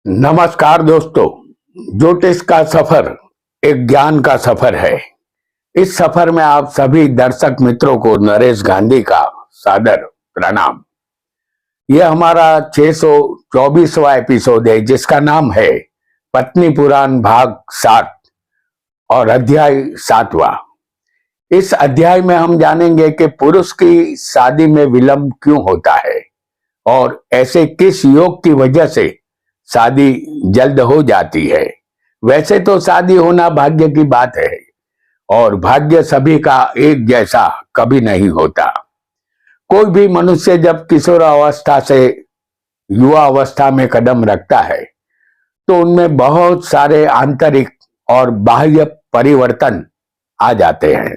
नमस्कार दोस्तों। ज्योतिष का सफर एक ज्ञान का सफर है। इस सफर में आप सभी दर्शक मित्रों को नरेश गांधी का सादर प्रणाम। यह हमारा 624वां एपिसोड है जिसका नाम है पत्नी पुराण भाग 7 और अध्याय 7वां। इस अध्याय में हम जानेंगे कि पुरुष की शादी में विलंब क्यों होता है और ऐसे किस योग की वजह से शादी जल्द हो जाती है। वैसे तो शादी होना भाग्य की बात है और भाग्य सभी का एक जैसा कभी नहीं होता। कोई भी मनुष्य जब किशोरावस्था से युवा अवस्था में कदम रखता है तो उनमें बहुत सारे आंतरिक और बाह्य परिवर्तन आ जाते हैं।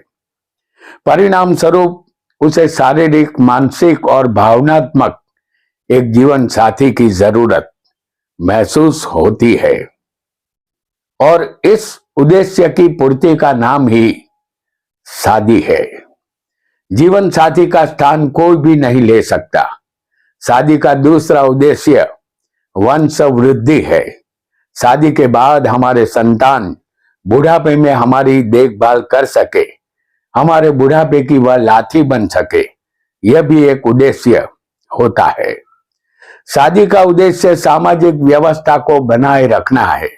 परिणाम स्वरूप उसे शारीरिक, मानसिक और भावनात्मक एक जीवन साथी की जरूरत महसूस होती है और इस उद्देश्य की पूर्ति का नाम ही शादी है। जीवन साथी का स्थान कोई भी नहीं ले सकता। शादी का दूसरा उद्देश्य वंश वृद्धि है। शादी के बाद हमारे संतान बुढ़ापे में हमारी देखभाल कर सके, हमारे बुढ़ापे की वह लाठी बन सके, यह भी एक उद्देश्य होता है। शादी का उद्देश्य सामाजिक व्यवस्था को बनाए रखना है।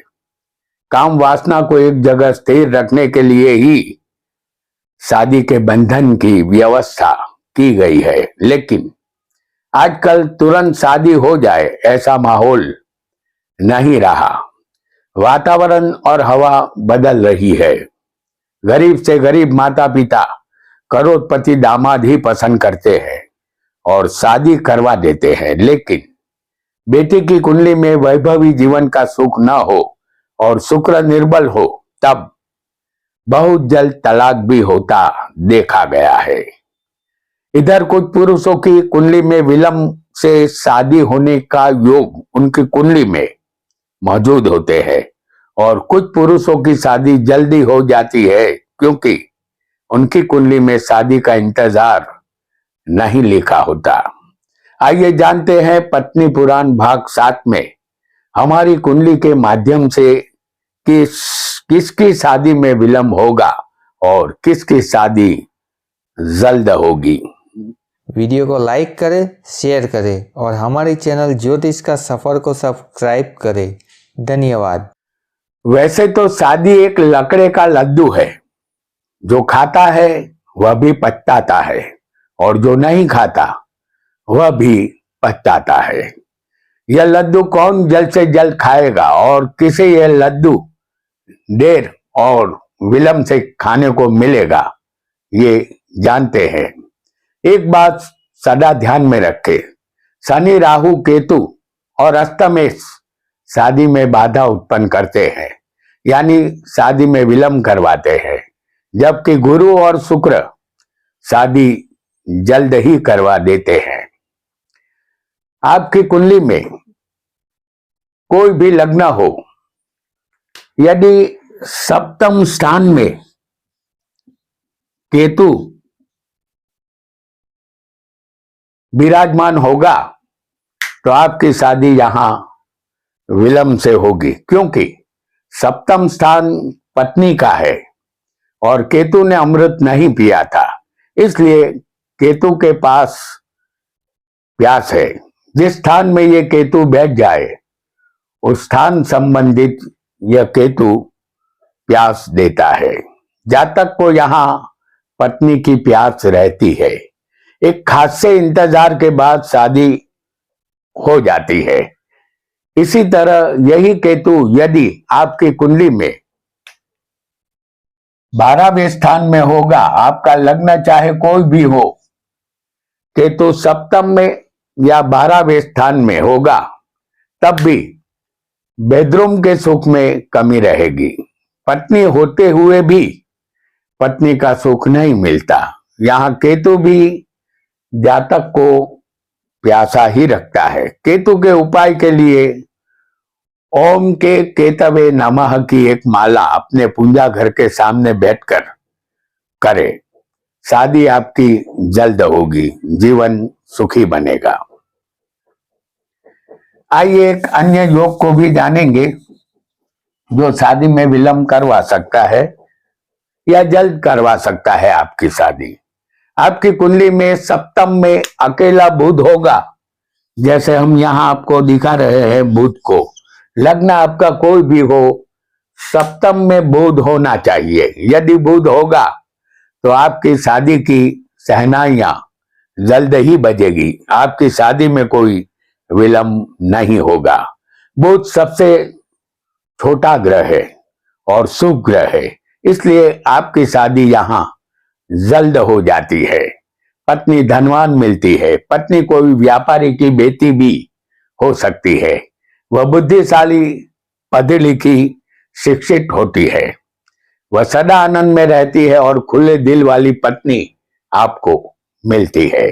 काम वासना को एक जगह स्थिर रखने के लिए ही शादी के बंधन की व्यवस्था की गई है, लेकिन आजकल तुरंत शादी हो जाए ऐसा माहौल नहीं रहा। वातावरण और हवा बदल रही है। गरीब से गरीब माता पिता करोड़पति दामाद ही पसंद करते हैं और शादी करवा देते हैं, लेकिन बेटी की कुंडली में वैभवी जीवन का सुख न हो और शुक्र निर्बल हो तब बहुत जल्द तलाक भी होता देखा गया है। इधर कुछ पुरुषों की कुंडली में विलंब से शादी होने का योग उनकी कुंडली में मौजूद होते हैं और कुछ पुरुषों की शादी जल्दी हो जाती है क्योंकि उनकी कुंडली में शादी का इंतजार नहीं लिखा होता। आइए जानते हैं पत्नी पुराण भाग 7 में हमारी कुंडली के माध्यम से किसकी शादी में विलंब होगा और किसकी शादी जल्द होगी। वीडियो को लाइक करें, शेयर करें और हमारे चैनल ज्योतिष का सफर को सब्सक्राइब करें। धन्यवाद। वैसे तो शादी एक लकड़े का लड्डू है, जो खाता है वह भी पछताता है और जो नहीं खाता वह भी पछताता है। यह लड्डू कौन जल्द से जल्द खाएगा और किसे यह लड्डू देर और विलंब से खाने को मिलेगा, ये जानते हैं। एक बात सदा ध्यान में रखें, शनि, राहु, केतु और अष्टमेश शादी में बाधा उत्पन्न करते हैं, यानी शादी में विलंब करवाते हैं, जबकि गुरु और शुक्र शादी जल्द ही करवा देते हैं। आपकी कुंडली में कोई भी लग्न हो, यदि सप्तम स्थान में केतु विराजमान होगा तो आपकी शादी यहां विलंब से होगी, क्योंकि सप्तम स्थान पत्नी का है और केतु ने अमृत नहीं पिया था, इसलिए केतु के पास प्यास है। जिस स्थान में ये केतु बैठ जाए उस स्थान संबंधित यह केतु प्यास देता है। जातक को यहाँ पत्नी की प्यास रहती है। एक खासे इंतजार के बाद शादी हो जाती है। इसी तरह यही केतु यदि आपकी कुंडली में 12वें स्थान में होगा, आपका लग्न चाहे कोई भी हो, केतु सप्तम में या 12वें स्थान में होगा, तब भी बेडरूम के सुख में कमी रहेगी। पत्नी होते हुए भी पत्नी का सुख नहीं मिलता। यहाँ केतु भी जातक को प्यासा ही रखता है। केतु के उपाय के लिए ओम के केतवे नमः की एक माला अपने पूजा घर के सामने बैठकर करे। शादी आपकी जल्द होगी, जीवन सुखी बनेगा। आइए एक अन्य योग को भी जानेंगे जो शादी में विलंब करवा सकता है या जल्द करवा सकता है आपकी शादी। आपकी कुंडली में सप्तम में अकेला बुध होगा, जैसे हम यहाँ आपको दिखा रहे हैं बुध को। लग्न आपका कोई भी हो, सप्तम में बुध होना चाहिए। यदि बुध होगा तो आपकी शादी की शहनाइयां जल्द ही बजेगी, आपकी शादी में कोई विलंब नहीं होगा। बुध सबसे छोटा ग्रह है और शुभ ग्रह है, इसलिए आपकी शादी यहाँ जल्द हो जाती है। पत्नी धनवान मिलती है। पत्नी कोई व्यापारी की बेटी भी हो सकती है। वह बुद्धिशाली, पढ़ी लिखी, शिक्षित होती है। वह सदा आनंद में रहती है और खुले दिल वाली पत्नी आपको मिलती है।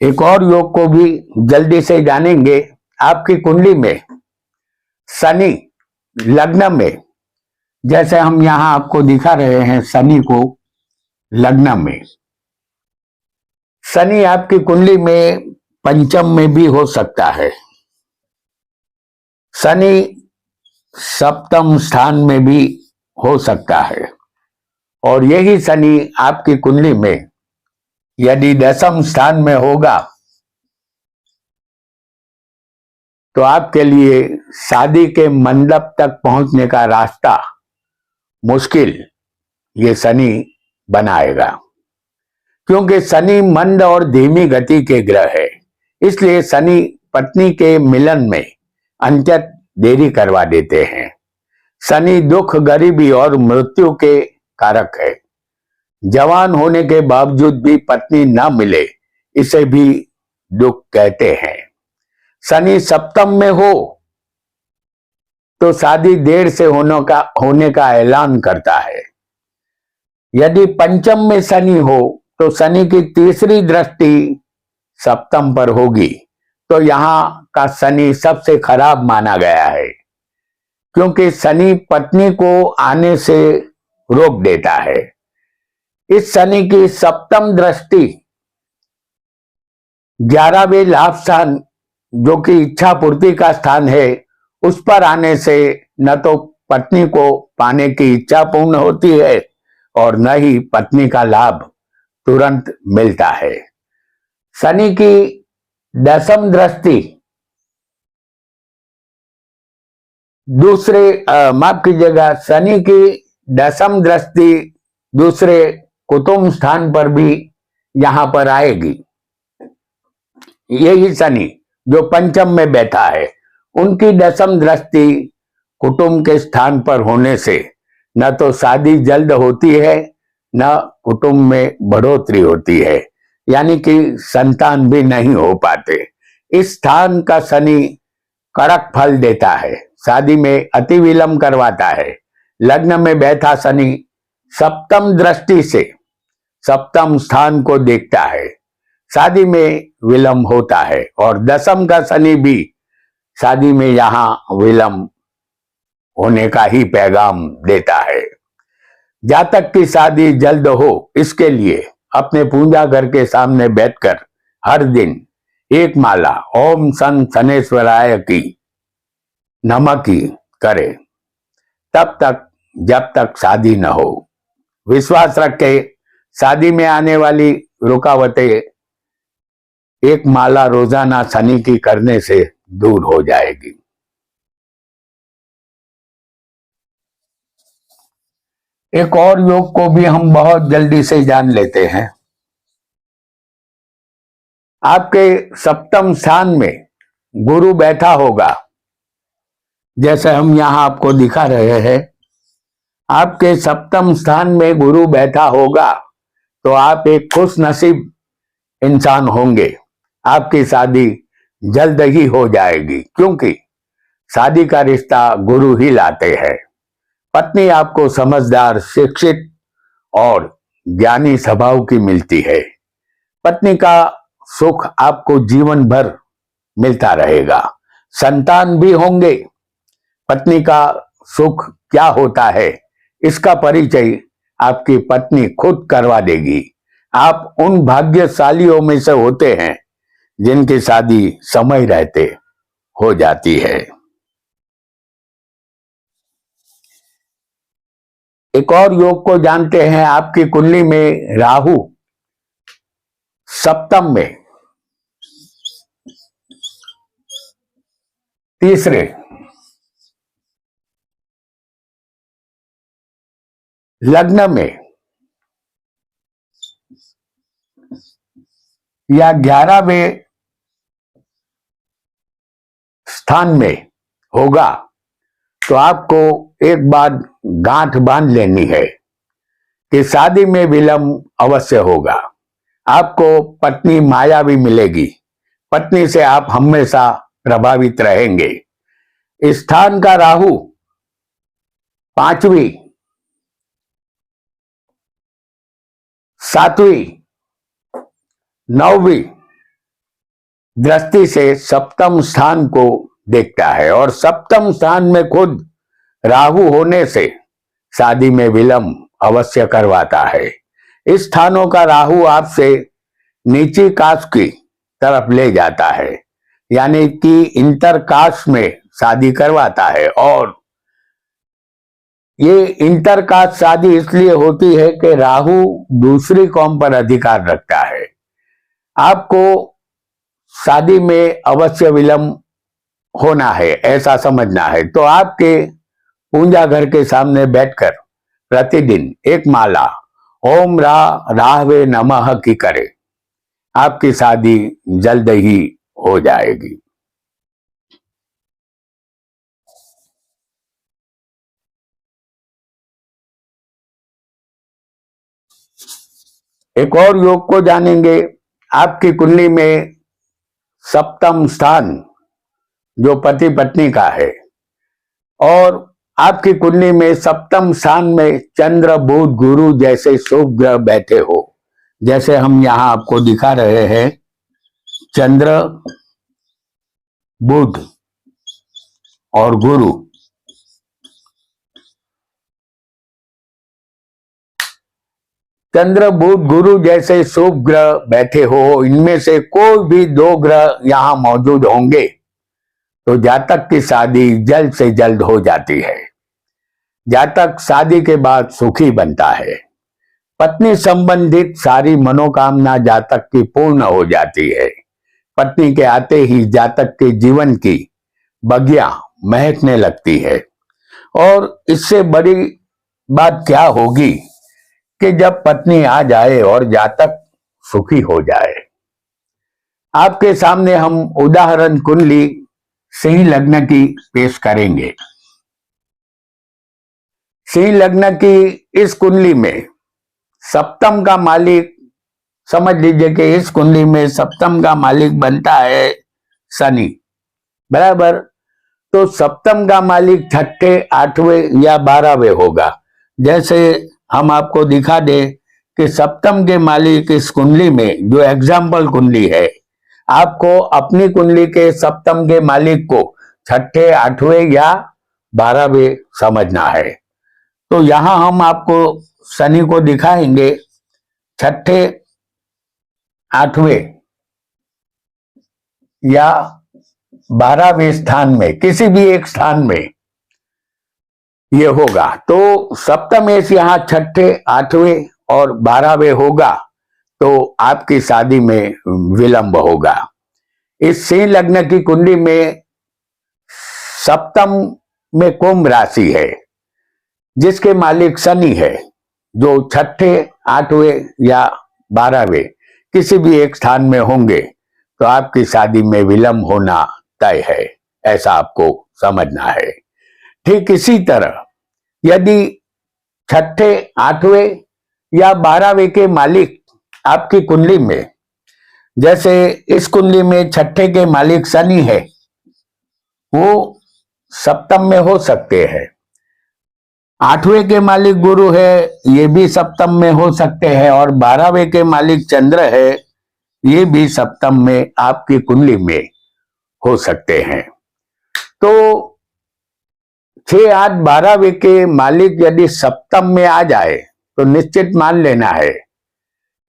एक और योग को भी जल्दी से जानेंगे। आपकी कुंडली में शनि लग्न में, जैसे हम यहां आपको दिखा रहे हैं शनि को लग्न में, शनि आपकी कुंडली में पंचम में भी हो सकता है। शनि सप्तम स्थान में भी हो सकता है और यही शनि आपकी कुंडली में यदि दशम स्थान में होगा तो आपके लिए शादी के मंडप तक पहुंचने का रास्ता मुश्किल ये शनि बनाएगा, क्योंकि शनि मंद और धीमी गति के ग्रह है। इसलिए शनि पत्नी के मिलन में अंत्यत देरी करवा देते हैं। शनि दुख, गरीबी और मृत्यु के कारक है। जवान होने के बावजूद भी पत्नी न मिले, इसे भी दुख कहते हैं। शनि सप्तम में हो तो शादी देर से होने का ऐलान करता है। यदि पंचम में शनि हो तो शनि की तीसरी दृष्टि सप्तम पर होगी, तो यहाँ का शनि सबसे खराब माना गया है, क्योंकि शनि पत्नी को आने से रोक देता है। इस शनि की सप्तम दृष्टि 11वें लाभ स्थान, जो कि इच्छा पूर्ति का स्थान है, उस पर आने से न तो पत्नी को पाने की इच्छा पूर्ण होती है और न ही पत्नी का लाभ तुरंत मिलता है। शनि की दशम दृष्टि माफ कीजिएगा, शनि की दशम दृष्टि दूसरे कुटुंब स्थान पर भी यहां पर आएगी। यही शनि जो पंचम में बैठा है, उनकी दशम दृष्टि कुटुंब के स्थान पर होने से न तो शादी जल्द होती है, न कुटुंब में बढ़ोतरी होती है, यानी कि संतान भी नहीं हो पाते। इस स्थान का शनि कड़क फल देता है, शादी में अति विलंब करवाता है। लग्न में बैठा शनि सप्तम दृष्टि से सप्तम स्थान को देखता है, शादी में विलंब होता है। और दशम का शनि भी शादी में यहां विलंब होने का ही पैगाम देता है। जातक की शादी जल्द हो, इसके लिए अपने पूजा घर के सामने बैठकर हर दिन एक माला ओम सन शनेश्वराय की नमः की करे, तब तक जब तक शादी न हो। विश्वास रखे, शादी में आने वाली रुकावटें एक माला रोजाना शनि की करने से दूर हो जाएगी। एक और योग को भी हम बहुत जल्दी से जान लेते हैं। आपके सप्तम स्थान में गुरु बैठा होगा, जैसे हम यहां आपको दिखा रहे हैं। आपके सप्तम स्थान में गुरु बैठा होगा तो आप एक खुश नसीब इंसान होंगे। आपकी शादी जल्द ही हो जाएगी, क्योंकि शादी का रिश्ता गुरु ही लाते हैं। पत्नी आपको समझदार, शिक्षित और ज्ञानी स्वभाव की मिलती है। पत्नी का सुख आपको जीवन भर मिलता रहेगा। संतान भी होंगे। पत्नी का सुख क्या होता है, इसका परिचय आपकी पत्नी खुद करवा देगी। आप उन भाग्यशालियों में से होते हैं जिनकी शादी समय रहते हो जाती है। एक और योग को जानते हैं। आपकी कुंडली में राहु सप्तम में, तीसरे, लग्न में या 11वें स्थान में होगा तो आपको एक बात गांठ बांध लेनी है कि शादी में विलंब अवश्य होगा। आपको पत्नी मायावी मिलेगी। पत्नी से आप हमेशा प्रभावित रहेंगे। स्थान का राहु 5वीं, 7वीं, 9वीं दृष्टि से सप्तम स्थान को देखता है और सप्तम स्थान में खुद राहु होने से शादी में विलंब अवश्य करवाता है। इस स्थानों का राहु आपसे नीची कास्ट की तरफ ले जाता है, यानी कि इंटर कास्ट में शादी करवाता है। और ये इंटर कास्ट शादी इसलिए होती है कि राहु दूसरी कौम पर अधिकार रखता है। आपको शादी में अवश्य विलंब होना है, ऐसा समझना है। तो आपके पूजा घर के सामने बैठकर प्रतिदिन एक माला ओम राहवे नमः की करे। आपकी शादी जल्द ही हो जाएगी। एक और योग को जानेंगे। आपकी कुंडली में सप्तम स्थान जो पति पत्नी का है और आपकी कुंडली में सप्तम स्थान में चंद्र बुध गुरु जैसे शुभ ग्रह बैठे हो, जैसे हम यहां आपको दिखा रहे हैं, चंद्र, बुध और गुरु। चंद्र बुध गुरु जैसे शुभ ग्रह बैठे हो, इनमें से कोई भी 2 ग्रह यहां मौजूद होंगे तो जातक की शादी जल्द से जल्द हो जाती है। जातक शादी के बाद सुखी बनता है। पत्नी संबंधित सारी मनोकामना जातक की पूर्ण हो जाती है। पत्नी के आते ही जातक के जीवन की बगिया महकने लगती है। और इससे बड़ी बात क्या होगी कि जब पत्नी आ जाए और जातक सुखी हो जाए। आपके सामने हम उदाहरण कुंडली सिंह लग्न की पेश करेंगे। सिंह लग्न की इस कुंडली में सप्तम का मालिक, समझ लीजिए कि इस कुंडली में सप्तम का मालिक बनता है शनि, बराबर। तो सप्तम का मालिक 6ठे, 8वें या 12वें होगा। जैसे हम आपको दिखा दें कि सप्तम के मालिक इस कुंडली में, जो एग्जाम्पल कुंडली है, आपको अपनी कुंडली के सप्तम के मालिक को 6ठे, 8वें या 12वें समझना है। तो यहां हम आपको शनि को दिखाएंगे 6ठे, 8वें या 12वें स्थान में, किसी भी एक स्थान में ये होगा। तो सप्तमेश यहां 6ठे, 8वें और 12वें होगा तो आपकी शादी में विलंब होगा। इस सिंह लग्न की कुंडली में सप्तम में कुंभ राशि है, जिसके मालिक शनि है, जो 6ठे, 8वें या 12वें किसी भी एक स्थान में होंगे तो आपकी शादी में विलंब होना तय है, ऐसा आपको समझना है। ठीक इसी तरह यदि 6ठे, 8वें या 12वें के मालिक आपकी कुंडली में, जैसे इस कुंडली में 6ठे के मालिक शनि है, वो सप्तम में हो सकते हैं। 8वें के मालिक गुरु है, ये भी सप्तम में हो सकते हैं। और 12वें के मालिक चंद्र है, ये भी सप्तम में आपकी कुंडली में हो सकते हैं। तो 6, 8, 12वें के मालिक यदि सप्तम में आ जाए तो निश्चित मान लेना है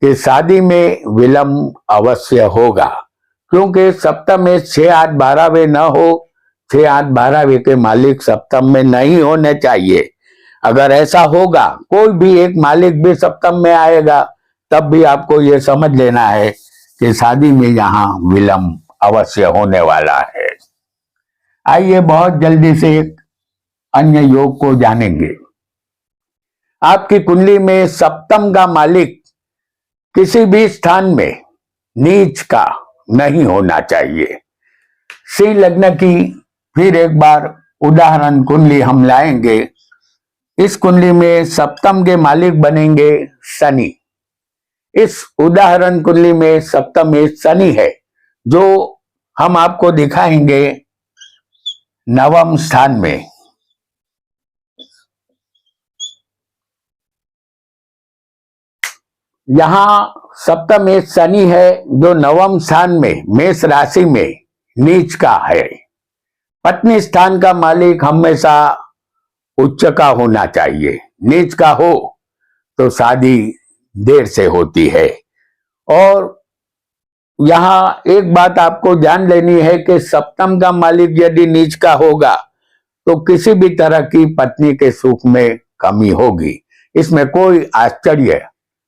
कि शादी में विलंब अवश्य होगा। क्योंकि सप्तम में 6 8 12वें न हो, 6 8 12वें के मालिक सप्तम में नहीं होने चाहिए। अगर ऐसा होगा, कोई भी एक मालिक भी सप्तम में आएगा, तब भी आपको ये समझ लेना है कि शादी में यहां विलंब अवश्य होने वाला है। आइए बहुत जल्दी से एक अन्य योग को जानेंगे। आपकी कुंडली में सप्तम का मालिक किसी भी स्थान में नीच का नहीं होना चाहिए। सिंह लग्न की फिर एक बार उदाहरण कुंडली हम लाएंगे। इस कुंडली में सप्तम के मालिक बनेंगे शनि। इस उदाहरण कुंडली में सप्तम में शनि है, जो हम आपको दिखाएंगे नवम स्थान में। यहां सप्तम में शनि है, जो नवम स्थान में मेष राशि में नीच का है। पत्नी स्थान का मालिक हमेशा उच्च का होना चाहिए। नीच का हो तो शादी देर से होती है। और यहां एक बात आपको जान लेनी है कि सप्तम का मालिक यदि नीच का होगा तो किसी भी तरह की पत्नी के सुख में कमी होगी, इसमें कोई आश्चर्य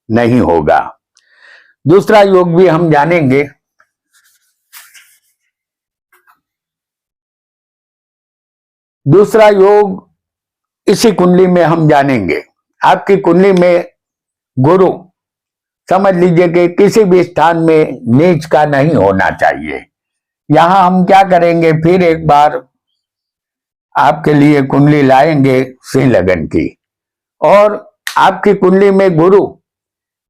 नहीं होगा। दूसरा योग भी हम जानेंगे। दूसरा योग इसी कुंडली में हम जानेंगे। आपकी कुंडली में गुरु समझ लीजिए कि किसी भी स्थान में नीच का नहीं होना चाहिए। यहां हम क्या करेंगे, फिर एक बार आपके लिए कुंडली लाएंगे सिंह लगन की। और आपकी कुंडली में गुरु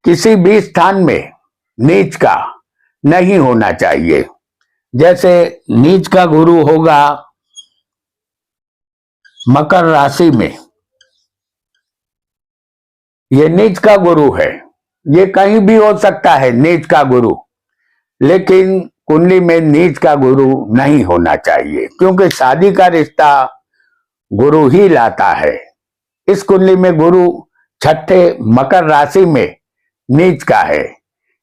किसी भी स्थान में नीच का नहीं होना चाहिए। जैसे नीच का गुरु होगा मकर राशि में, ये नीच का गुरु है। ये कहीं भी हो सकता है नीच का गुरु, लेकिन कुंडली में नीच का गुरु नहीं होना चाहिए, क्योंकि शादी का रिश्ता गुरु ही लाता है। इस कुंडली में गुरु छठे मकर राशि में नीच का है।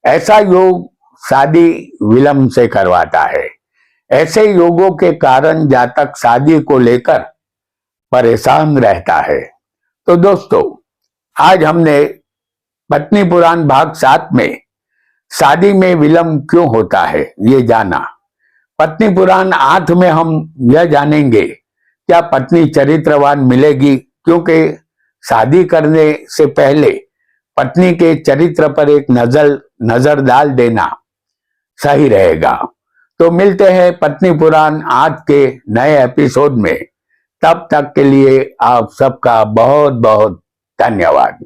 ऐसा योग शादी विलंब से करवाता है। ऐसे योगों के कारण जातक शादी को लेकर परेशान रहता है। तो दोस्तों, आज हमने पत्नी पुराण भाग 7 में शादी में विलंब क्यों होता है ये जाना। पत्नी पुराण 8 में हम यह जानेंगे क्या पत्नी चरित्रवान मिलेगी, क्योंकि शादी करने से पहले पत्नी के चरित्र पर एक नजर डाल देना सही रहेगा। तो मिलते हैं पत्नी पुराण 8 के नए एपिसोड में। तब तक के लिए आप सबका बहुत बहुत धन्यवाद।